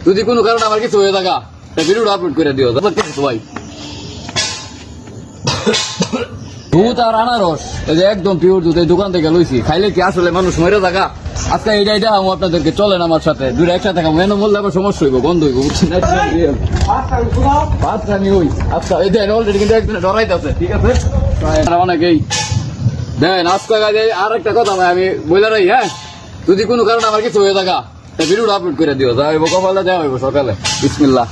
যদি কোনো কারণে আমার কিছু হয়ে থাকা ভিডিওটা আপলোড করে দিও ভাই। দুধ আর আনারস এই যে একদম পিওর দুধ এই দোকান থেকে লইছি, খাইলে কি আসলে মানুষ মরে থাকা? আজকে এইটাই দেখাবো আপনাদেরকে, চলেন আমার সাথে, দুটো একসাথে খাবো। মেনু বললে আবার সমস্যা হইব, গন্ধ হইব, বুঝছেন? ভাতটা আমি ওই আচ্ছা এই দেন অলরেডি কিন্তু একদিনে ডরাইতেছে, ঠিক আছে? অনেকেই দেন আজকে আর একটা কথা ভাই আমি বলে রাই, হ্যাঁ, যদি কোনো কারণে আমার কিছু হয়ে থাকা ভিডিওটা আপলোড করে দিও, যা হইব কপালে দেওয়া হইব সকালে। বিসমিল্লাহ।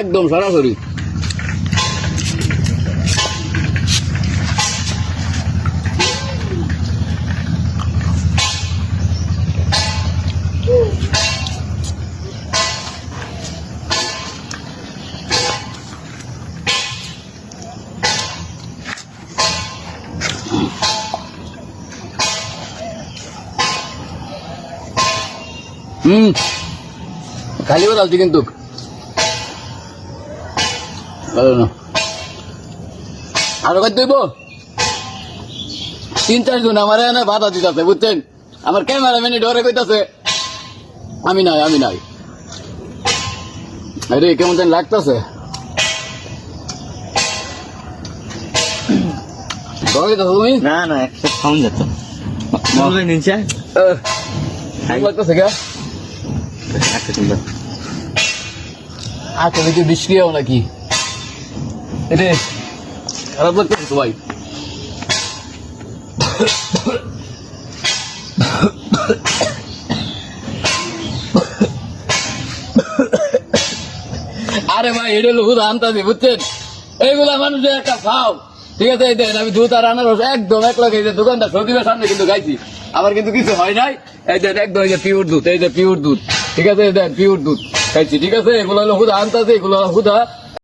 একদম সরাসরি খালি বলছি কিন্তু আরো কত দেব, 3-4 জন আমার এনে বাধা দিতেছে, বুঝছেন? আমার ক্যামেরাম্যানে ডরে কইতাছে আমি নাই আরে কেমন যেন লাগতেছে, তুমি না না একটা খাওয়ান যেত নিচে লাগতেছে কে আচ্ছা দেখি বিষক্রিয়াও নাকি রে, খারাপ লাগতেছে তো ভাই। আরে ভাই এটা হলো হুদা আনতাছি, বুঝছেন? এইগুলা মানুষের একটা ভাব, ঠিক আছে? এই দেন আমি দুধ আর আনারস একদম এক লগে দোকানটা সৌদিবের সামনে কিন্তু গাইছি, আমার কিন্তু কিছু হয় নাই। এই দেন একদম এই যে পিওর দুধ, এই যে পিওর দুধ, ঠিক আছে? দেন পিওর দুধ খাইছি, ঠিক আছে? এগুলো হলো হুদা আনতাছি, এগুলো হুদা